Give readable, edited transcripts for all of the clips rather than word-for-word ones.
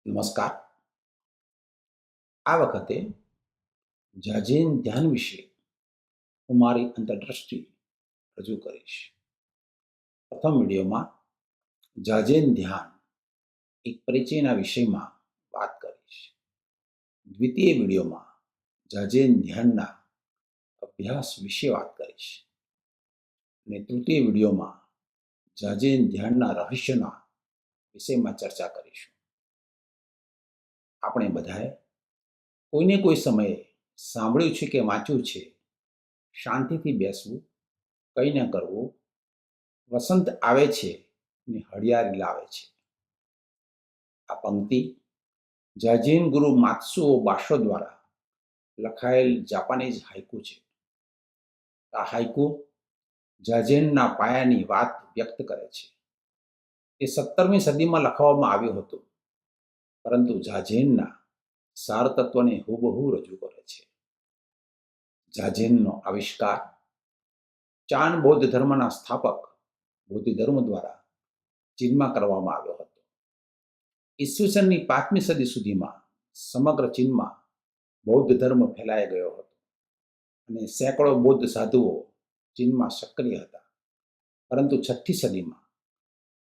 નમસ્કાર. આ વખતે જાજેન ધ્યાન વિશે હું મારી અંતરદ્રષ્ટિ રજૂ કરીશ. પ્રથમ વિડીયોમાં જાજેન ધ્યાન એક પરિચયના વિષયમાં વાત કરીશ. દ્વિતીય વિડીયોમાં જાજેન ધ્યાનના અભ્યાસ વિશે વાત કરીશ. અને તૃતીય વિડીયોમાં જાજેન ધ્યાનના રહસ્યના વિષયમાં ચર્ચા કરીશું. આપણે બધાએ કોઈને કોઈ સમયે સાંભળ્યું છે કે વાંચ્યું છે, શાંતિથી બેસવું, કંઈ ન કરવું, વસંત આવે છે ને હળિયાળી લાવે છે. આ પંક્તિ જાજેન ગુરુ માત્સુઓ બાશો દ્વારા લખાયેલ જાપાનીઝ હાઇકુ છે. આ હાઇકુ જાજેનના પાયાની વાત વ્યક્ત કરે છે. તે 17મી સદીમાં લખવામાં આવ્યું હતું, પરંતુ જાજેનના સાર તત્વને હુબહુ રજૂ કરે છે. જાજેનનો આવિષ્કાર ચાન બૌદ્ધ ધર્મના સ્થાપક બોધિધર્મ દ્વારા ચીનમાં કરવામાં આવ્યો હતો. ઈસવીસનની 5મી સદી સુધીમાં સમગ્ર ચીનમાં બૌદ્ધ ધર્મ ફેલાઈ ગયો હતો અને સેંકડો બૌદ્ધ સાધુઓ ચીનમાં સક્રિય હતા. પરંતુ 6ઠી સદીમાં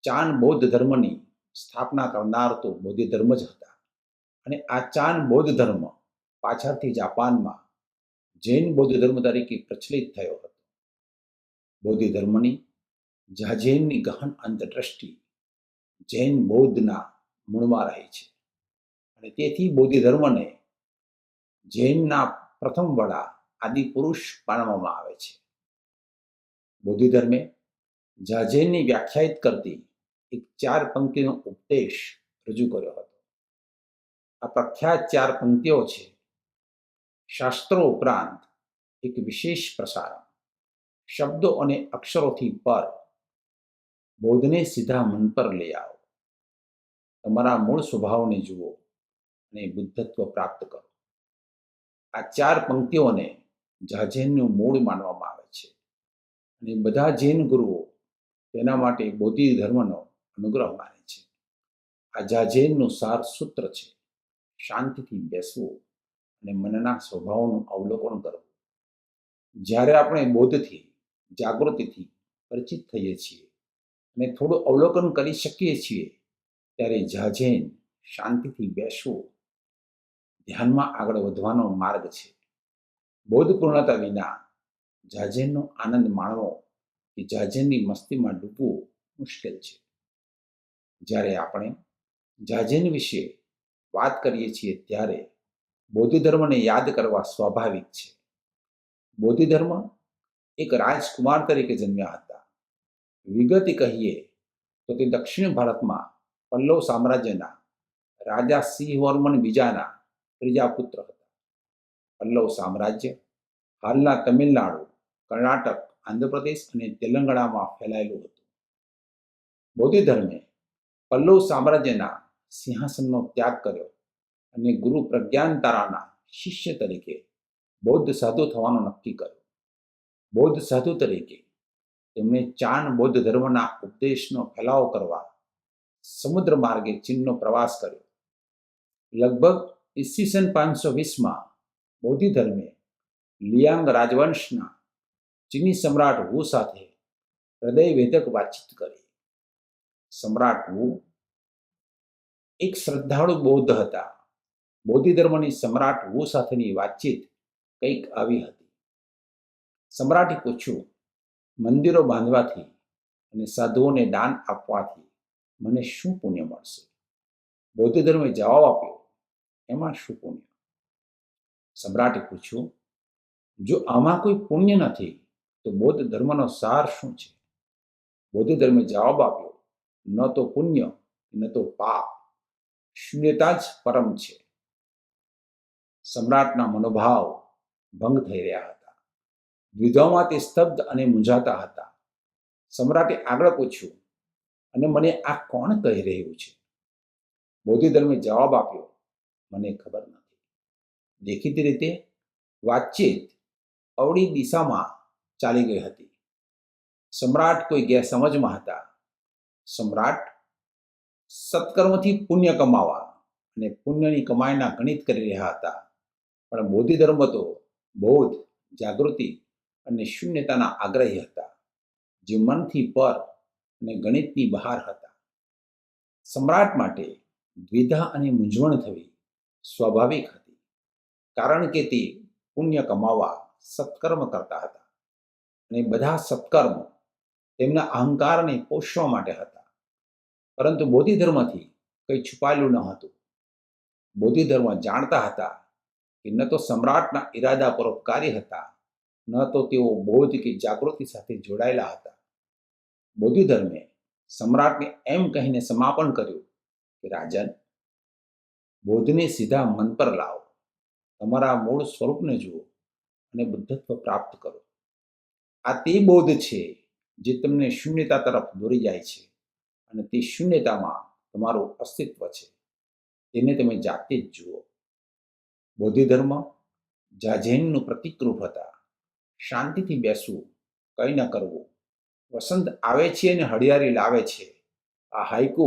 ચાન બૌદ્ધ ધર્મની સ્થાપના કરનાર તો બોધિધર્મ જ હતા અને આ ચાન બૌદ્ધ ધર્મ પાછળથી જાપાનમાં જૈન બૌદ્ધ ધર્મ તરીકે પ્રચલિત થયો હતો. બોધિધર્મની જાજેનની ગહન અંતરદ્રષ્ટિ જૈન બૌદ્ધના મૂળમાં રહી છે અને તેથી બોધિધર્મને જૈનના પ્રથમ વડા આદિ પુરુષ માનવામાં આવે છે. બોધિધર્મે જાજેનની વ્યાખ્યાયિત કરતી એક 4 પંક્તિનો ઉપદેશ રજૂ કર્યો હતો. આ પ્રખ્યાત 4 પંક્તિઓ છે: શાસ્ત્રો ઉપરાંત એક વિશેષ પ્રસારણ, શબ્દો અને અક્ષરોથી પર, બોધને સીધા મન પર લઈ આવો, તમારા મૂળ સ્વભાવને જુઓ અને બુદ્ધત્વ પ્રાપ્ત કરો. આ 4 પંક્તિઓને જાજેનનું મૂળ માનવામાં આવે છે અને બધા જૈન ગુરુઓ તેના માટે બોધિ ધર્મનો અનુગ્રહ માને છે. આ જાજેનનું સાર સૂત્ર છે: શાંતિથી બેસવું અને મનના સ્વભાવનું અવલોકન કરવું. જ્યારે આપણે બોધથી, જાગૃતિથી પરિચિત થઈએ છીએ અને થોડું અવલોકન કરી શકીએ છીએ, ત્યારે જાજેન શાંતિથી બેસવું ધ્યાનમાં આગળ વધવાનો માર્ગ છે. બોધ પૂર્ણતા વિના જાજેનનો આનંદ માણવો કે જાજેનની મસ્તીમાં ડૂબવું મુશ્કેલ છે. જ્યારે આપણે જાજેન વિશે વાત કરીએ છીએ ત્યારે બોધિધર્મને યાદ કરવા સ્વાભાવિક છે. બોધિધર્મ એક રાજકુમાર તરીકે જન્મ્યા હતા. વિગતે કહીએ તો તે દક્ષિણ ભારતમાં પલ્લવ સામ્રાજ્યના રાજા સિંહવર્મન બીજાના ત્રીજા પુત્ર હતા. પલ્લવ સામ્રાજ્ય હાલના તમિલનાડુ, કર્ણાટક, આંધ્રપ્રદેશ અને તેલંગાણામાં ફેલાયેલું હતું. બોધિધર્મે પલ્લવ સામ્રાજ્યના સિંહાસનનો ત્યાગ કર્યો અને ગુરુ પ્રજ્ઞાનતારાના શિષ્ય તરીકે બૌદ્ધ સાધુ થવાનું નક્કી કર્યું. બૌદ્ધ સાધુ તરીકે તેમણે ચાન બૌદ્ધ ધર્મના ઉપદેશનો ફેલાવો કરવા સમુદ્ર માર્ગે ચીનનો પ્રવાસ કર્યો. લગભગ ઈસવીસન 520માં બોધિધર્મે લિયાંગ રાજવંશના ચીની સમ્રાટ વુ સાથે હૃદયભેદક વાતચીત કરી. સમ્રાટ વુ એક શ્રદ્ધાળુ બૌદ્ધ હતા. બોધિધર્મની સમ્રાટ વુ સાથેની વાતચીત કંઈક આવી હતી. સમ્રાટે પૂછ્યું, મંદિરો બાંધવાથી અને સાધુઓને દાન આપવાથી મને શું પુણ્ય મળશે? બોધિધર્મે જવાબ આપ્યો, એમાં શું પુણ્ય? સમ્રાટે પૂછ્યું, જો આમાં કોઈ પુણ્ય નથી તો બૌદ્ધ ધર્મનો સાર શું છે? બોધિધર્મે જવાબ આપ્યો, ન તો પુણ્ય ન તો પાપ, શૂન્યતા જ પરમ છે. સમ્રાટના મનોભાવ ભંગ થઈ રહ્યા હતા. દ્વિધામાં તે સ્તબ્ધ અને મૂંઝાતા હતા. સમ્રાટે આગળ પૂછ્યું, અને મને આ કોણ કહી રહ્યું છે? બોધિધર્મે જવાબ આપ્યો, મને ખબર નથી. દેખીતી રીતે વાતચીત અવળી દિશામાં ચાલી ગઈ હતી. સમ્રાટ કોઈ ગેરસમજમાં હતા. સમ્રાટ સત્કર્મથી પુણ્ય કમાવા અને પુણ્યની કમાઈના ગણિત કરી રહ્યા હતા. પણ બોધિ ધર્મ તો બોધ, જાગૃતિ અને શૂન્યતાના આગ્રહી હતા, જે મનથી પર અને ગણિતની બહાર હતા. સમ્રાટ માટે દ્વિધા અને મૂંઝવણ થવી સ્વાભાવિક હતી, કારણ કે તે પુણ્ય કમાવા સત્કર્મ કરતા હતા, અને બધા સત્કર્મ તેમના અહંકારને પોષવા માટે હતા. પરંતુ બોધિ ધર્મથી કંઈ છુપાયેલું ન હતું. બોધિ ધર્મ જાણતા હતા કે ન તો સમ્રાટના ઈરાદા પરોપકારી હતા, ન તો તેઓ બોધ કે જાગૃતિ સાથે જોડાયેલા હતા. બોધિ ધર્મે સમ્રાટને એમ કહીને સમાપન કર્યું કે રાજન, બોધને સીધા મન પર લાવો, તમારા મૂળ સ્વરૂપને જુઓ અને બુદ્ધત્વ પ્રાપ્ત કરો. આ તે બોધ છે જે તમને શૂન્યતા તરફ દોરી જાય છે, અને તે શૂન્યતામાં તમારું અસ્તિત્વ છે. તેને તમે જાતે જ જુઓ. બોધિ ધર્મ જાઝેનનું પ્રતિકરૂપ હતા. શાંતિથી બેસવું, કંઈ ન કરવું, વસંત આવે છે અને હળિયાળી લાવે છે. આ હાઇકુ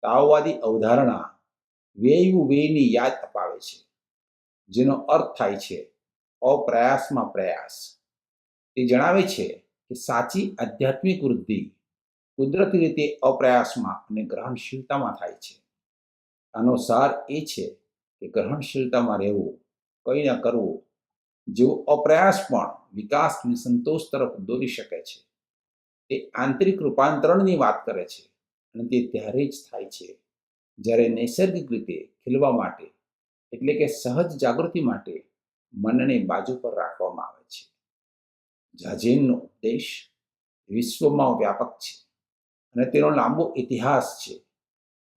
તાઓવાદી અવધારણા વેયવું વેયની યાદ અપાવે છે, જેનો અર્થ થાય છે અપ્રયાસમાં પ્રયાસ. તે જણાવે છે કે સાચી આધ્યાત્મિક વૃદ્ધિ કુદરતી રીતે અપ્રયાસમાં અને ગ્રહણશીલતામાં થાય છે. આનો સાર એ છે કે ગ્રહણશીલતામાં રહેવું, કંઈ ન કરવું જેવો અપ્રયાસ પણ વિકાસ અને સંતોષ તરફ દોરી શકે છે. તે આંતરિક રૂપાંતરણની વાત કરે છે, અને તે ત્યારે જ થાય છે જ્યારે નૈસર્ગિક રીતે ખીલવા માટે, એટલે કે સહજ જાગૃતિ માટે મનને બાજુ પર રાખવામાં આવે છે. જાઝેનનો ઉપદેશ વિશ્વમાં વ્યાપક છે, અને તેનો લાંબો ઇતિહાસ છે.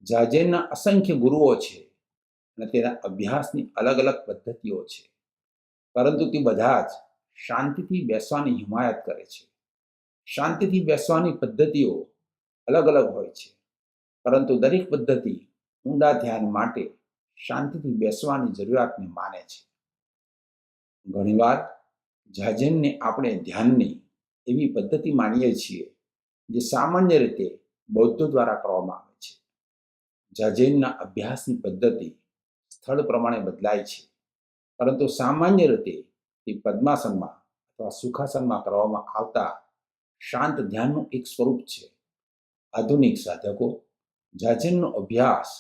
જાઝેનના અસંખ્ય ગુરુઓ છે, અને તેના અભ્યાસની અલગ અલગ પદ્ધતિઓ છે, પરંતુ તે બધા જ શાંતિથી બેસવાની હિમાયત કરે છે. શાંતિથી બેસવાની પદ્ધતિઓ અલગ અલગ હોય છે, પરંતુ દરેક પદ્ધતિ ઊંડા ધ્યાન માટે શાંતિથી બેસવાની જરૂરિયાતને માને છે. ઘણીવાર જાઝેનને આપણે ધ્યાનની એવી પદ્ધતિ માનીએ છીએ જે સામાન્ય રીતે બૌદ્ધો દ્વારા કરવામાં આવે છે. જાઝેનના અભ્યાસની પદ્ધતિ સ્થળ પ્રમાણે બદલાય છે, પરંતુ સામાન્ય રીતે તે પદ્માસનમાં અથવા સુખાસનમાં કરવામાં આવતા શાંત ધ્યાનનું એક સ્વરૂપ છે. આધુનિક સાધકો જાઝેનનો અભ્યાસ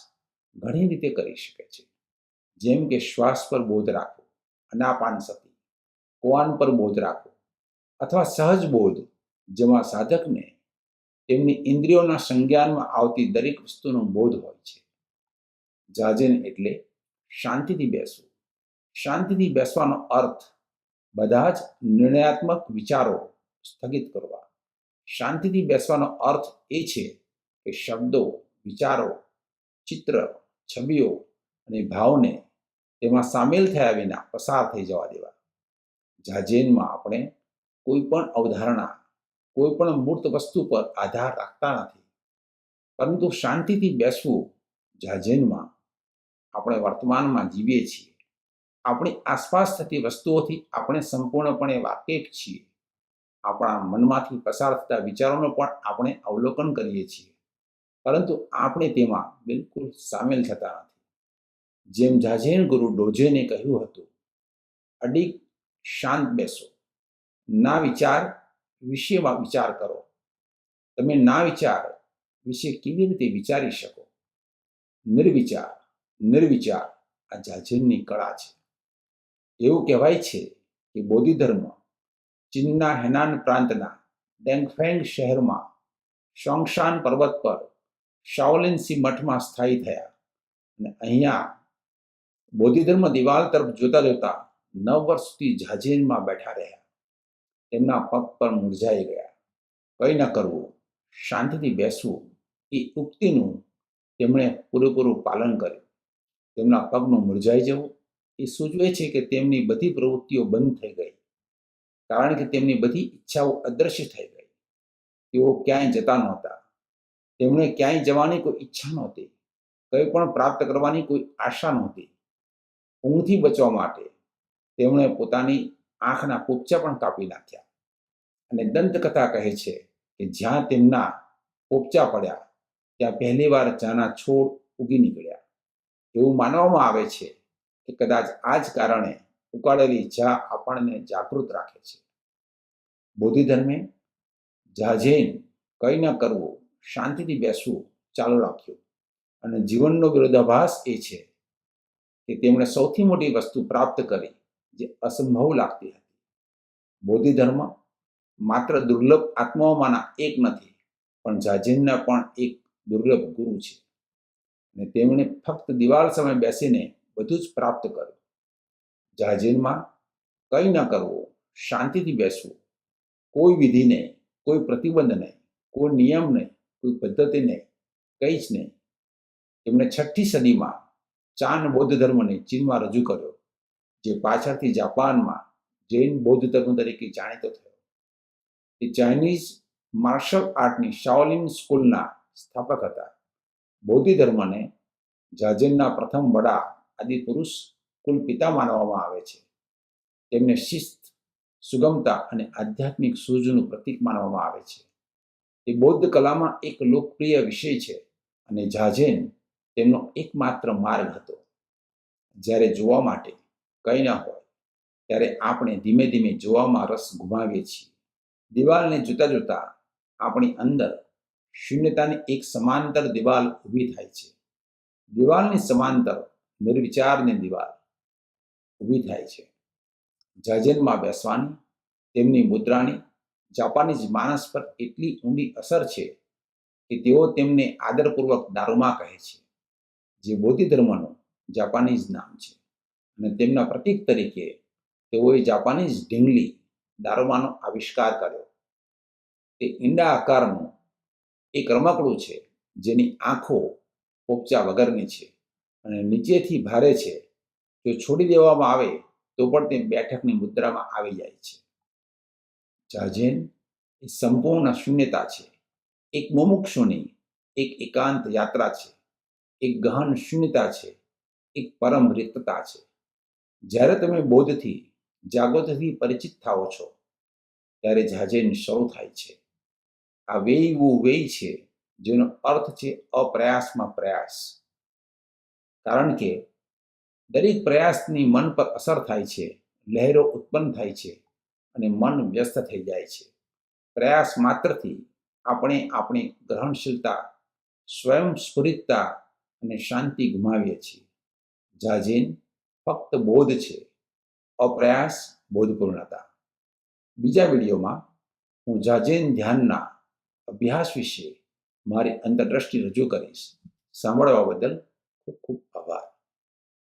ઘણી રીતે કરી શકે છે, જેમ કે શ્વાસ પર બોધ રાખવો, અનાપાનસતિ, કોઆન પર બોધ રાખવો, અથવા સહજ બોધ, જેમાં સાધકને તેમની ઇન્દ્રિયોના સંજ્ઞાનમાં આવતી દરેક વસ્તુનો બોધ હોય છે. જાઝેન એટલે શાંતિથી બેસવું. શાંતિથી બેસવાનો અર્થ બધા જ નિર્ણયાત્મક વિચારો સ્થગિત કરવા. શાંતિથી બેસવાનો અર્થ એ છે કે શબ્દો, વિચારો, ચિત્ર, છબીઓ અને ભાવને તેમાં સામેલ થયા વિના પસાર થઈ જવા દેવા. જાઝેનમાં આપણે કોઈ પણ અવધારણા, કોઈ પણ મૂર્ત વસ્તુ પર આધાર રાખતા નથી, પરંતુ શાંતિથી બેસવું જાઝેનમાં આપણે વર્તમાનમાં જીવીએ છીએ. આપણી આસપાસ થતી વસ્તુઓથી આપણે સંપૂર્ણપણે વાકેફ છીએ. આપણા મનમાંથી પસાર થતા વિચારોનો પણ આપણે અવલોકન કરીએ છીએ, પરંતુ આપણે તેમાં બિલકુલ સામેલ થતા નથી. જેમ જાઝેન ગુરુ ડોઝેને કહ્યું હતું, અડીક શાંત બેસો, ના વિચાર વિશે વિચાર કરો. તમે ના વિચાર વિશે કેવી રીતે વિચારી શકો? નિર્વિચાર, નિર્વિચાર આ જાઝેનની કળા છે. એવું કહેવાય છે કે બોધિ ધર્મ ચીનના હેનાન પ્રાંતના ડેંગફેંગ શહેરમાં શોંગશાન પર્વત પર શાઓલિન મઠમાં સ્થાયી થયા, અને અહીંયા બોધિ ધર્મ દિવાલ તરફ જોતા જોતા 9 વર્ષ સુધી જાઝેનમાં બેઠા રહ્યા. તેમના પગ પર મૂરઝાઈ ગયા. કંઈ ન કરવું, શાંતિથી બેસવું એ ઉક્તિનું તેમણે પૂરેપૂરું પાલન કર્યું. તેમના પગનું મૂરઝાઈ જવું એ સૂચવે છે કે તેમની બધી પ્રવૃત્તિઓ બંધ થઈ ગઈ, કારણ કે તેમની બધી ઈચ્છાઓ અદૃશ્ય થઈ ગઈ. તેઓ ક્યાંય જતા નહોતા. તેમણે ક્યાંય જવાની કોઈ ઈચ્છા નહોતી. કંઈ પણ પ્રાપ્ત કરવાની કોઈ આશા નહોતી. ઊંઘથી બચવા માટે તેમણે પોતાની આંખના પોપચા પણ કાપી નાખ્યા. અને દંતકથા કહે છે કે જ્યાં તેમના પોપચા પડ્યા ત્યાં પહેલીવાર ચાના છોડ ઉગી નીકળ્યા. એવું માનવામાં આવે છે કે કદાચ આ જ કારણે ઉકાળેલી ચા આપણને જાગૃત રાખે છે. બૌદ્ધ ધર્મે જાજેન કંઈ ન કરવું, શાંતિથી બેસવું ચાલુ રાખ્યું, અને જીવનનો વિરોધાભાસ એ છે કે તેમણે સૌથી મોટી વસ્તુ પ્રાપ્ત કરી જે અસંભવ લાગતી હતી. બૌદ્ધ ધર્મ માત્ર દુર્લભ આત્માઓમાંના એક નથી, પણ જાજેનના પણ એક દુર્લભ ગુરુ છે. અને તેમણે ફક્ત દિવાલ સામે બેસીને બધું જ પ્રાપ્ત કર્યું. જાજેનમાં કંઈ ન કરવું, શાંતિથી બેસવું, કોઈ વિધિ નહીં, કોઈ પ્રતિબંધ નહીં, કોઈ નિયમ નહીં, કોઈ પદ્ધતિ નહીં, કંઈ જ નહીં. તેમણે 6ઠ્ઠી સદીમાં ચાન બૌદ્ધ ધર્મને ચીનમાં રજૂ કર્યો, જે પાછળથી જાપાનમાં જૈન બૌદ્ધ ધર્મ તરીકે જાણીતો થયો. એ ચાઇનીઝ માર્શલ આર્ટની શાઓલિન સ્કૂલના સ્થાપક હતા. બૌદ્ધ ધર્મને જાજેનના પ્રથમ વડા આદિપુરુષ કુલ પિતા માનવામાં આવે છે. તેમને શિસ્ત, સુગમતા અને આધ્યાત્મિક સૂઝનું પ્રતીક માનવામાં આવે છે. તે બૌદ્ધ કલામાં એક લોકપ્રિય વિષય છે અને જાજેન તેમનો એકમાત્ર માર્ગ હતો. જ્યારે જોવા માટે કંઈ ન હોય ત્યારે આપણે ધીમે ધીમે જોવામાં રસ ગુમાવીએ છીએ. દિવાલને જોતા જોતા આપણી અંદર શૂન્યતાની એક સમાંતર દિવાલ ઊભી થાય છે. દિવાલની સમાંતર નિર્વિચારની દિવાલ ઊભી થાય છે. જાજેનમાં બેસવાની તેમની મુદ્રાની જાપાનીઝ માણસ પર એટલી ઊંડી અસર છે કે તેઓ તેમને આદરપૂર્વક દારૂમા કહે છે, જે બૌદ્ધ ધર્મનું જાપાનીઝ નામ છે. અને તેમના પ્રતીક તરીકે તેઓએ જાપાનીઝ ઢીંગલી દારૂમાનો આવિષ્કાર કર્યો. તે ઈંડા આકારનું એક રમકડું છે જેની આંખો પોપચા વગરની છે અને નીચેથી ભારે છે. જો છોડી દેવામાં આવે તો પણ તે બેઠકની મુદ્રામાં આવી જાય છે. જાજેન એ સંપૂર્ણ શૂન્યતા છે. એક મુમુક્ષુની એક એકાંત યાત્રા છે. એક ગહન શૂન્યતા છે. એક પરમ રિક્તતા છે. જ્યારે તમે બોધથી જાગૃતિથી પરિચિત થાઓ છો ત્યારે જાજેન શરૂ થાય છે. આ વેયવું વેય છે જેનો અર્થ છે અપ્રયાસમાં પ્રયાસ. કારણ કે દરેક પ્રયાસની મન પર અસર થાય છે, લહેરો ઉત્પન્ન થાય છે અને મન વ્યસ્ત થઈ જાય છે. પ્રયાસ માત્રથી આપણે આપણી ગ્રહણશીલતા, સ્વયંસ્ફુરિતતા અને શાંતિ ગુમાવીએ છીએ. જાજેન ફક્ત બોધ છે, અપ્રયાસ બોધપૂર્ણતા. બીજા વિડીયોમાં હું જાજેન ધ્યાનના અભ્યાસ વિશે મારી અંતરદ્રષ્ટિ રજૂ કરીશ. સાંભળવા બદલ ખૂબ ખૂબ